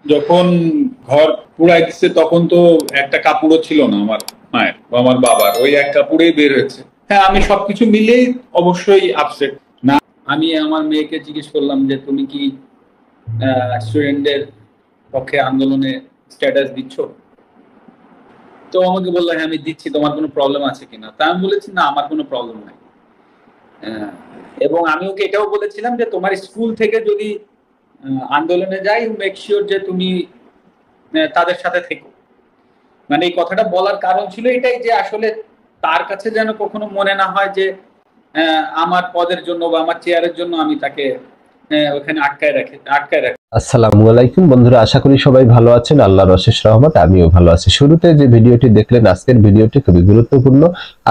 যখন ঘর পুড়াই দিচ্ছে তখন তো একটা কাপড়ও ছিল না আমার মায়ের বা আমার বাবার, ওই এক কাপড়েই বের হয়েছে। হ্যাঁ, আমি সবকিছু মিলেই অবশ্যই আপসেট। না, আমি আমার মেয়েকে জিজ্ঞেস করলাম যে তুমি কি স্টুডেন্টদের পক্ষে আন্দোলনে স্ট্যাটাস দিচ্ছ? তো আমাকে বললো হ্যাঁ আমি দিচ্ছি, তোমার কোনো প্রবলেম আছে কিনা। তা আমি বলেছি না, আমার কোনো প্রবলেম নাই। আহ, এবং আমি ওকে এটাও বলেছিলাম যে তোমার স্কুল থেকে যদি আন্দোলনে যাই, মেক শিওর যে তুমি তাদের সাথে থেকো। মানে এই কথাটা বলার কারণ ছিল এটাই যে আসলে তার কাছে যেন কখনো মনে না হয় যে আমার পদের জন্য বা আমার চেয়ারের জন্য আমি তাকে ওখানে আটকায় রাখি। আসসালামু আলাইকুম বন্ধুরা, আশা করি সবাই ভালো আছেন। আল্লাহর অশেষ রহমত, আমিও ভালো আছি। শুরুতে যে ভিডিওটি দেখলেন, আজকের ভিডিওটি খুবই গুরুত্বপূর্ণ।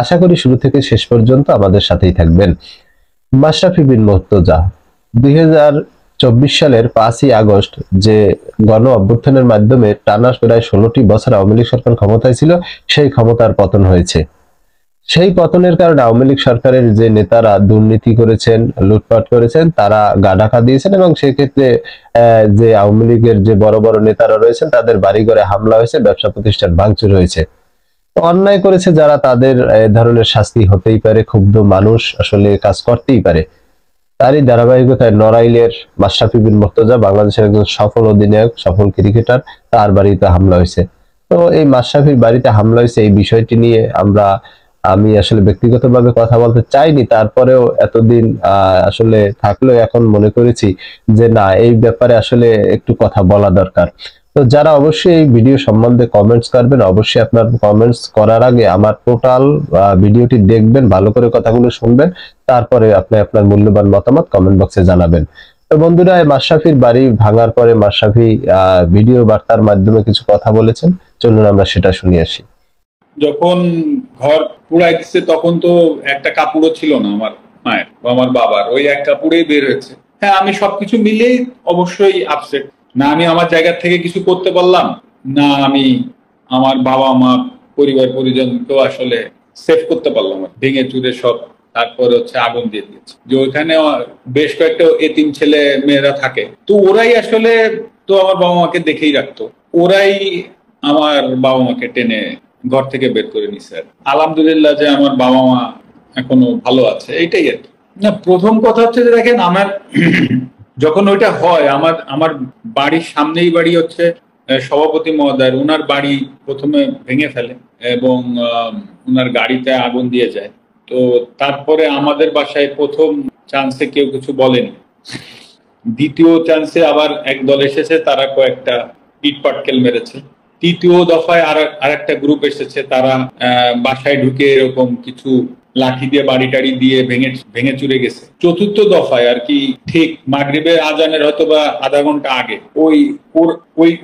আশা করি শুরু থেকে শেষ পর্যন্ত আমাদের সাথেই থাকবেন। মাশরাফি বিন মুর্তজা 2024 সালের 5ই আগস্ট যে গণ অভ্যুত্থানের মাধ্যমে টানা প্রায় 16টি বছর আওয়ামী লীগ সরকার ক্ষমতায় ছিল, সেই ক্ষমতার পতন হয়েছে। সেই পতনের কারণে আওয়ামী লীগ সরকারের যে নেতারা দুর্নীতি করেছেন, লুটপাট করেছেন, তারা গা ঢাকা দিয়েছেন এবং সেক্ষেত্রে যে আওয়ামী লীগের যে বড় বড় নেতারা রয়েছেন তাদের বাড়িঘরে হামলা হয়েছে, ব্যবসা প্রতিষ্ঠান ভাঙচুর হয়েছে। অন্যায় করেছে যারা, তাদের এ ধরনের শাস্তি হতেই পারে। ক্ষুব্ধ মানুষ আসলে কাজ করতেই পারে। তারই ধারাবাহিকতায় নড়াইলের মাশরাফি বিন মুর্তজা, বাংলাদেশের একজন সফল অধিনায়ক, সফল ক্রিকেটার, তার বাড়িতে হামলা হয়েছে। তো এই মাশরাফির বাড়িতে হামলা হয়েছে, এই বিষয়টি নিয়ে আমি আসলে ব্যক্তিগতভাবে কথা বলতে চাইনি, তারপরেও এতদিন আসলে থাকলেও এখন মনে করেছি যে না, এই ব্যাপারে আসলে একটু কথা বলা দরকার। তো যারা অবশ্যই এই ভিডিও সম্বন্ধে কমেন্টস করবেন, অবশ্যই আপনার কমেন্টস করার আগে আমার টোটাল ভিডিওটি দেখবেন, ভালো করে কথাগুলো শুনবেন, তারপরে আপনি আপনার মূল্যবান মতামত কমেন্ট বক্সে জানাবেন। তো বন্ধুরা, মাশরাফির বাড়ি ভাঙার পরে মাশরাফি ভিডিও বার্তার মাধ্যমে কিছু কথা বলেছেন, চলুন আমরা সেটা শুনে আসি। যখন ঘর পুড়াই দিচ্ছে তখন তো একটা কাপড়ও ছিল না আমার মায়ের বা আমার বাবার, ওই এক কাপড়েই বের হয়েছে। হ্যাঁ, আমি সবকিছু মিলেই অবশ্যই আপসেট। না আমি আমার জায়গা থেকে কিছু করতে পারলাম, না আমি আমার বাবা মা পরিবার পরিজনকেও আসলে সেভ করতে পারলাম। ভেঙে চুরে সব, তারপরে হচ্ছে আগুন দিয়ে দিয়েছে। যে ওইখানে বেশ কয়েকটা এতিম ছেলে মেয়েরা থাকে, তো ওরাই আসলে তো আমার বাবা মাকে দেখেই রাখতো। ওরাই আমার বাবা মাকে টেনে ঘর থেকে বের করে নিছে। আলহামদুলিল্লাহ যে আমার বাবা মা এখনো ভালো আছে, এইটাই আর কি। না, প্রথম কথা হচ্ছে যে দেখেন, আমার যখন ওইটা হয়, আমার আমার বাড়ির সামনেই বাড়ি হচ্ছে সভাপতি মহোদয়, ওনার বাড়ি প্রথমে ভেঙে ফেলে এবং ওনার গাড়িতে আগুন দিয়ে যায়। তো তারপরে আমাদের বাসায় প্রথম চান্সে কেউ কিছু বলেনি, দ্বিতীয় চান্সে আবার এক দল এসেছে, তারা কয়েকটা ইট পাটকেল মেরেছে। তৃতীয় দফায় আর একটা গ্রুপ এসেছে, তারা বাসায় ঢুকে এরকম কিছু লাঠি দিয়ে বাড়ি টাড়ি দিয়ে ভেঙে চুরে গেছে। চতুর্থ দফায় আর কি, ঠিক মাগরিবের আজানের হয়তো বা আধা ঘন্টা আগে,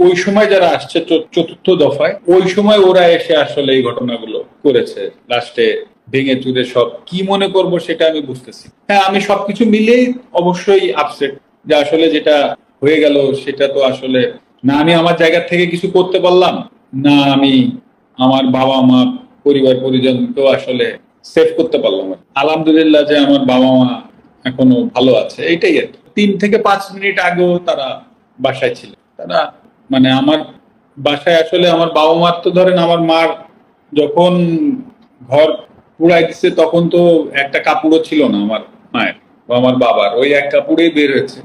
ওই সময় যারা আসছে চতুর্থ দফায়, ওই সময় ওরা এসে আসলে এই ঘটনাগুলো করেছে। লাস্টে ভেঙে চুরে সব কি মনে করব সেটা আমি বুঝতেছি। হ্যাঁ, আমি সবকিছু মিলেই অবশ্যই আপসেট যে আসলে যেটা হয়ে গেল সেটা তো আসলে না আমি আমার জায়গা থেকে কিছু করতে পারলাম, না আমি আমার বাবা মা পরিবার পরিজনকেও আসলে সেভ করতে পারলাম। আলহামদুলিল্লাহ যে আমার বাবা মা এখনো ভালো আছে, এইটাই আর কি। 3 থেকে 5 মিনিট আগেও তারা বাসায় ছিল। তারা মানে আমার বাসায় আসলে আমার বাবা মার তো ধরেন, আমার মার যখন ঘর পুড়াই দিচ্ছে তখন তো একটা কাপড়ও ছিল না আমার মায়ের বা আমার বাবার, ওই এক কাপড়েই বের হয়েছে।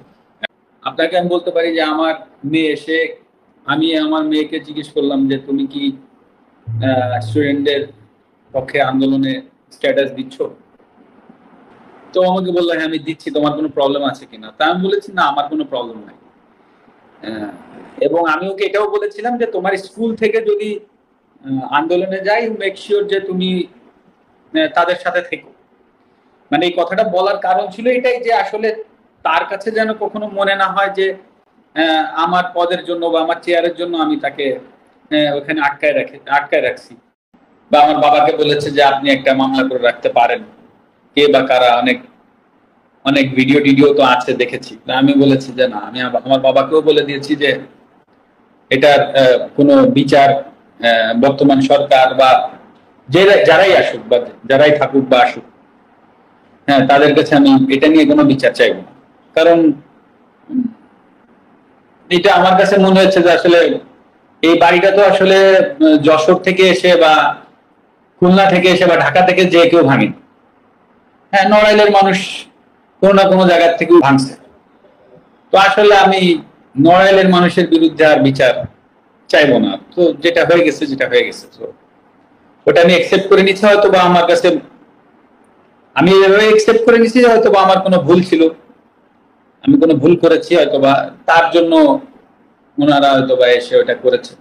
আপনাকে আমি বলতে পারি যে আমার মেয়ে এসে, আমি আমার মেয়েকে জিজ্ঞেস করলাম যে তুমি কি স্টুডেন্টদের পক্ষে আন্দোলনে স্ট্যাটাস দিচ্ছ? তো আমাকে বললো হ্যাঁ আমি দিচ্ছি, তোমার কোনো প্রবলেম আছে কিনা। তা আমি বলেছি না, আমার কোনো প্রবলেম নাই। এবং আমি ওকে এটাও বলেছিলাম যে তোমার স্কুল থেকে যদি আন্দোলনে যাই, মেক শিওর যে তুমি তাদের সাথে থেকো। মানে এই কথাটা বলার কারণ ছিল এটাই যে আসলে তার কাছে যেন কখনো মনে না হয় যে আমার পদের জন্য বা আমার চেয়ারের জন্য আমি তাকে ওখানে আটকায় রাখছি। বা আমার বাবাকে বলেছে যে আপনি একটা মামলা করে রাখতে পারেন, কে বা কারা, অনেক অনেক ভিডিও টিডিও তো আছে, দেখেছি। আমি বলেছি যে না, আমি আমার বাবাকেও বলে দিয়েছি যে এটার কোনো বিচার বর্তমান সরকার বা যারাই আসুক বা যারাই থাকুক বা আসুক, হ্যাঁ তাদের কাছে আমি এটা নিয়ে কোনো বিচার চাইব না। কারণ এটা আমার কাছে মনে হচ্ছে যে আসলে এই বাড়িটা তো আসলে যশোর থেকে এসে বা খুলনা থেকে এসে বা ঢাকা থেকে যে কেউ ভাঙে। হ্যাঁ, নড়াইলের মানুষ কোনো না কোনো জায়গা থেকে ভাঙছে। তো আসলে আমি নড়াইলের মানুষের বিরুদ্ধে আর বিচার চাইবো না। তো যেটা হয়ে গেছে যেটা হয়ে গেছে, তো ওটা আমি একসেপ্ট করে নিচ্ছি। হয়তো বা আমার কাছে আমি এভাবে একসেপ্ট করে নিচ্ছি যে হয়তো বা আমার কোনো ভুল ছিল, আমি কোনো ভুল করেছি, হয়তো বা তার জন্য ওনারা হয়তো বা এসে ওটা করেছে।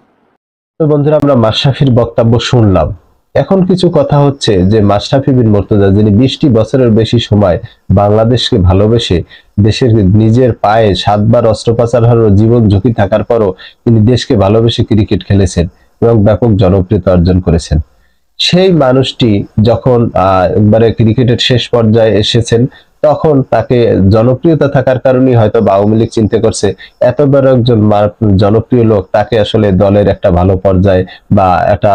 তো বন্ধুরা, আমরা মাশরাফির বক্তব্য শুনলাম। এখন কিছু কথা হচ্ছে যে মাশরাফি বিন মুর্তজা, যিনি 20টি বছরের বেশি সময় বাংলাদেশকে ভালোবেসে দেশের নিজের পায়ে 7বার অস্ত্রোপচার হওয়ার জীবন ঝুঁকি থাকার পরও তিনি দেশকে ভালোবেসে ক্রিকেট খেলেছেন এবং ব্যাপক জনপ্রিয়তা অর্জন করেছেন। সেই মানুষটি যখন একবারে ক্রিকেটের শেষ পর্যায়ে এসেছেন, তখন তাকে জনপ্রিয়তা থাকার কারণে হয়তো আওয়ামী লীগ চিন্তা করছে এত বড় একজন জনপ্রিয় লোক, তাকে আসলে দলের একটা ভালো পর্যায়ে বা একটা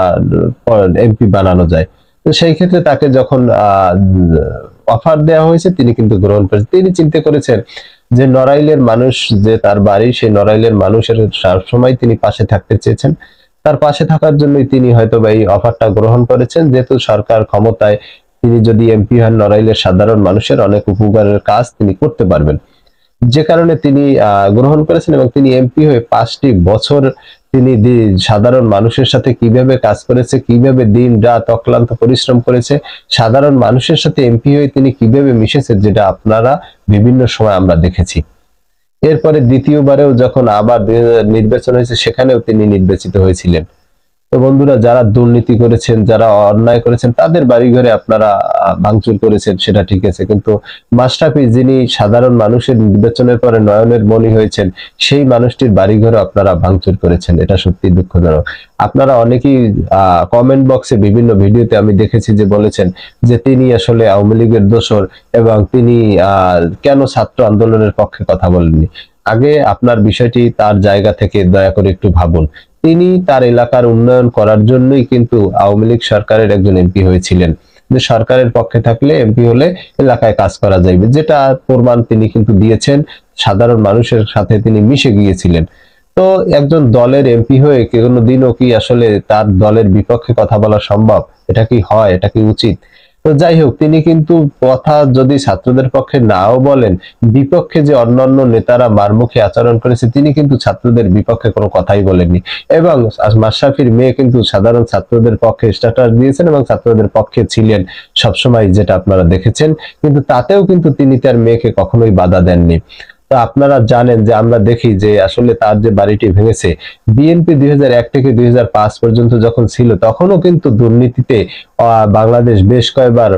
এমপি বানানো যায়। তো সেই ক্ষেত্রে তাকে যখন অফার দেওয়া হয়েছে, তিনি কিন্তু গ্রহণ করেছেন। তিনি চিন্তা করেছেন যে নড়াইলের মানুষ যে তার বাড়ি, সেই নড়াইলের মানুষের সবসময় তিনি পাশে থাকতে চেয়েছেন। তার পাশে থাকার জন্যই তিনি হয়তো বা এই অফারটা গ্রহণ করেছেন, যেহেতু সরকার ক্ষমতায়, তিনি যদি এমপি হন নড়াইলের সাধারণ মানুষের অনেক উপকারের কাজ তিনি করতে পারবেন, যে কারণে তিনি গ্রহণ করেছেন। এবং তিনি এমপি হয়ে 5টি বছর তিনি সাধারণ মানুষের সাথে কিভাবে কাজ করেছে, কিভাবে দিন রাত অক্লান্ত পরিশ্রম করেছে, সাধারণ মানুষের সাথে এমপি হয়ে তিনি কিভাবে মিশেছে, যেটা আপনারা বিভিন্ন সময় আমরা দেখেছি। এরপরে দ্বিতীয়বারেও যখন আবার নির্বাচন হয়েছে, সেখানেও তিনি নির্বাচিত হয়েছিলেন। তো বন্ধুরা, যারা দুর্নীতি করেছেন, যারা অন্যায় করেছেন, তাদের বাড়িঘরে আপনারা ভাঙচুর করেছেন, সেটা ঠিক আছে, কিন্তু মাশরাফি, যিনি সাধারণ মানুষের নির্বাচনের পরে নয়নের মণি হয়েছেন, সেই মানুষটির বাড়িঘরে আপনারা ভাঙচুর করেছেন। এটা সত্যি দুঃখজনক। আপনারা অনেকেই কমেন্ট বক্সে বিভিন্ন ভিডিওতে আমি দেখেছি যে বলেছেন যে তিনি আসলে আওয়ামী লীগের দোসর এবং তিনি কেন ছাত্র আন্দোলনের পক্ষে কথা বলেননি। আগে আপনার বিষয়টি তার জায়গা থেকে দয়া করে একটু ভাবুন। তিনি তার এলাকার উন্নয়ন করার জন্যই কিন্তু আওয়ামী লীগ সরকারের একজন এমপি হয়েছিলেন, যে সরকারের পক্ষে থাকলে, এমপি হলে এলাকায় কাজ করা যাবে, যেটা প্রমাণ তিনি কিন্তু দিয়েছেন। সাধারণ মানুষের সাথে তিনি মিশে গিয়েছিলেন। তো একজন দলের এমপি হয়ে কোনোদিনও কি আসলে তার দলের বিপক্ষে কথা বলা সম্ভব? এটা কি হয়? এটা কি উচিত? তো যাই হোক, তিনি কিন্তু কথা যদি ছাত্রদের পক্ষে নাও বলেন, বিপক্ষে যে অন্যান্য নেতারা মারমুখী আচরণ করেছে, তিনি কিন্তু ছাত্রদের বিপক্ষে কোনো কথাই বলেননি। এবং মাশরাফির মেয়ে কিন্তু সাধারণ ছাত্রদের পক্ষে স্ট্যাটাস দিয়েছেন এবং ছাত্রদের পক্ষে ছিলেন সবসময়, যেটা আপনারা দেখেছেন। কিন্তু তাতেও কিন্তু তিনি তার মেয়েকে কখনোই বাধা দেননি। তো আপনারা জানেন যে আমরা দেখি যে আসলে তার যে বাড়িটি ভেঙেছে, বিএনপি 2001 থেকে 2005 পর্যন্ত যখন ছিল, তখনও কিন্তু দুর্নীতিতে বাংলাদেশ বেশ কয়েকবার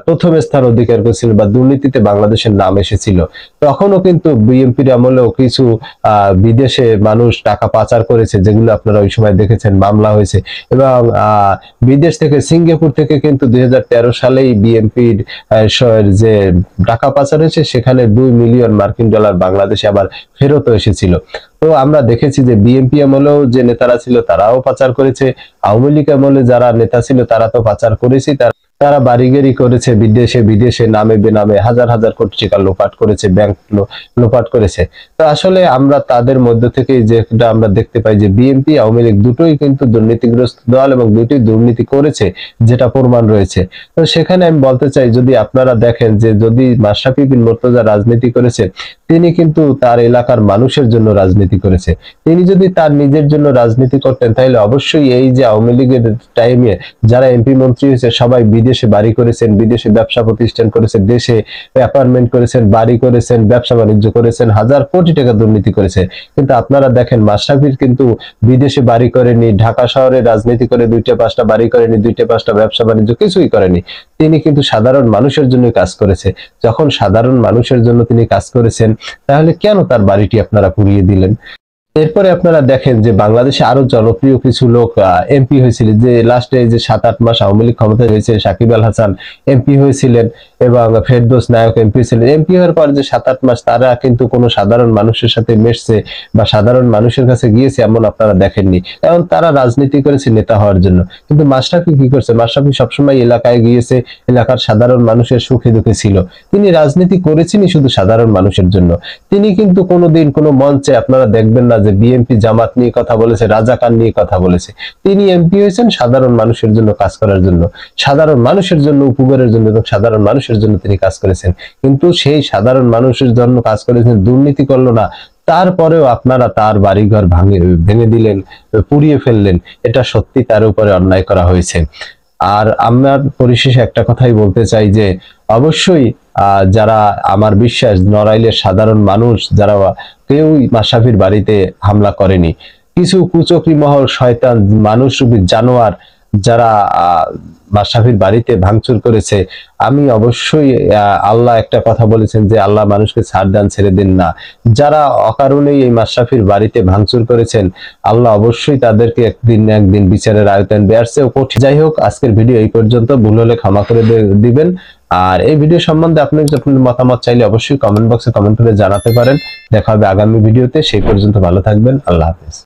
প্রথম স্থান অধিকার করেছিল, বা দুর্নীতিতে বাংলাদেশের নাম এসেছিল। তখনও কিন্তু বিএনপির আমলেও কিছু বিদেশে মানুষ টাকা পাচার করেছে, যেগুলো আপনারা ওই সময় দেখেছেন, মামলা হয়েছে। এবং বিদেশ থেকে, সিঙ্গাপুর থেকে কিন্তু 2013 সালেই বিএনপির যে টাকা পাচার হয়েছে, সেখানে 2 মিলিয়ন মার্কিন ডলার বাংলাদেশে আবার ফেরত এসেছিল। তো আমরা দেখেছি যে বিএনপি আমলেও যে নেতারা ছিল, তারাও পাচার করেছে। আওয়ামী লীগ আমলে যারা নেতা ছিল, তারা তো পাচার করেছে। তারা বাড়িগাড়ি করেছে, বিদেশে বিদেশে নামে বেনামে হাজার হাজার কোটি টাকা লোপাট করেছে, ব্যাংক লোপাট করেছে। তো আসলে আমরা তাদের মধ্য থেকে যেটা আমরা দেখতে পাই যে বিএনপি আওয়ামী লীগ দুটোই কিন্তু দুর্নীতিগ্রস্ত দল, এবং দুটোই দুর্নীতি করেছে, যেটা প্রমাণ রয়েছে। তো সেখানে আমি বলতে চাই, যদি আপনারা দেখেন যে যদি মাশরাফি বিন মুর্তজা রাজনীতি করেছে, তিনি কিন্তু তার এলাকার মানুষের জন্য রাজনীতি করেছে। তিনি যদি তার নিজের জন্য রাজনীতি করতেন, তাহলে অবশ্যই এই যে আওয়ামী লীগের টাইমে যারা এমপি মন্ত্রী হয়েছে, সবাই বিদেশে বাড়ি করেছেন, বিদেশে ব্যবসা প্রতিষ্ঠান করেছেন, দেশে অ্যাপার্টমেন্ট করেছেন, বাড়ি করেছেন, ব্যবসা বাণিজ্য করেছেন, হাজার কোটি টাকা দুর্নীতি করেছে। কিন্তু আপনারা দেখেন, মাশরাফির কিন্তু বিদেশে বাড়ি করেনি, ঢাকা শহরে রাজনীতি করে 2টা 5টা বাড়ি করেনি, 2টা 5টা ব্যবসা বাণিজ্য কিছুই করেনি। তিনি কিন্তু সাধারণ মানুষের জন্য কাজ করেছে। যখন সাধারণ মানুষের জন্য তিনি কাজ করেছেন, তাহলে কেন তার বাড়িটি আপনারা পুড়িয়ে দিলেন? এরপরে আপনারা দেখেন যে বাংলাদেশে আরো জনপ্রিয় কিছু লোক এমপি হয়েছিল, যে লাস্টে যে 7-8 মাস আওয়ামী লীগ ক্ষমতায় হয়েছে, সাকিব আল হাসান এমপি হয়েছিলেন এবং ফেরদৌস নায়ক এমপি ছিলেন। এমপি হওয়ার পর যে 7-8 মাস তারা কিন্তু কোনো সাধারণ মানুষের সাথে মেশছে বা সাধারণ মানুষের কাছে গিয়েছে, এমন আপনারা দেখেননি। এবং তারা রাজনীতি করেছে নেতা হওয়ার জন্য। কিন্তু মাশরাফি কি করছে? মাশরাফি সবসময় এলাকায় গিয়েছে, এলাকার সাধারণ মানুষের সুখে দুঃখে ছিল। তিনি রাজনীতি করেছেনই শুধু সাধারণ মানুষের জন্য। তিনি কিন্তু কোনোদিন কোনো মঞ্চে আপনারা দেখবেন না যে বিএনপি জামাত নিয়ে কথা বলেছে, রাজাকার নিয়ে কথা বলেছে। তিনি এমপি হয়েছেন সাধারণ মানুষের জন্য কাজ করার জন্য, সাধারণ মানুষের জন্য উপকারের জন্য এবং সাধারণ মানুষের জন্য তিনি কাজ করেছেন। কিন্তু সেই সাধারণ মানুষের জন্য কাজ করেছেন, দুর্নীতি করলো না। তারপরেও আপনারা তার বাড়িঘর ভেঙে দিলেন, পুড়িয়ে ফেললেন। এটা সত্যি তার উপরে অন্যায় করা হয়েছে। আর আমার পরিশেষে একটা কথাই বলতে চাই যে অবশ্যই যারা, আমার বিশ্বাস নড়াইলের সাধারণ মানুষ যারা কেউই মাশরাফির বাড়িতে হামলা করেনি, কিছু কুচক্রী মহল, শয়তান, মানুষরূপী জানোয়ার যারা মাশরাফির বাড়িতে ভাঙচুর করেছে। আমি অবশ্যই, আল্লাহ একটা কথা বলেছেন যে আল্লাহ মানুষকে ছাড় দেন, ছেড়ে দিন না। যারা অকারণেই এই মাশরাফির বাড়িতে ভাঙচুর করেছেন, আল্লাহ অবশ্যই তাদেরকে একদিন না একদিন বিচারের আয়তায় আনবে। যাই হোক, আজকের ভিডিও এই পর্যন্ত। ভুল হলে ক্ষমা করে দিবেন। আর এই ভিডিও সম্বন্ধে আপনার মতামত চাইলে অবশ্যই কমেন্ট বক্সে কমেন্ট করে জানাতে পারেন। দেখা হবে আগামী ভিডিওতে। সেই পর্যন্ত ভালো থাকবেন। আল্লাহ হাফেজ।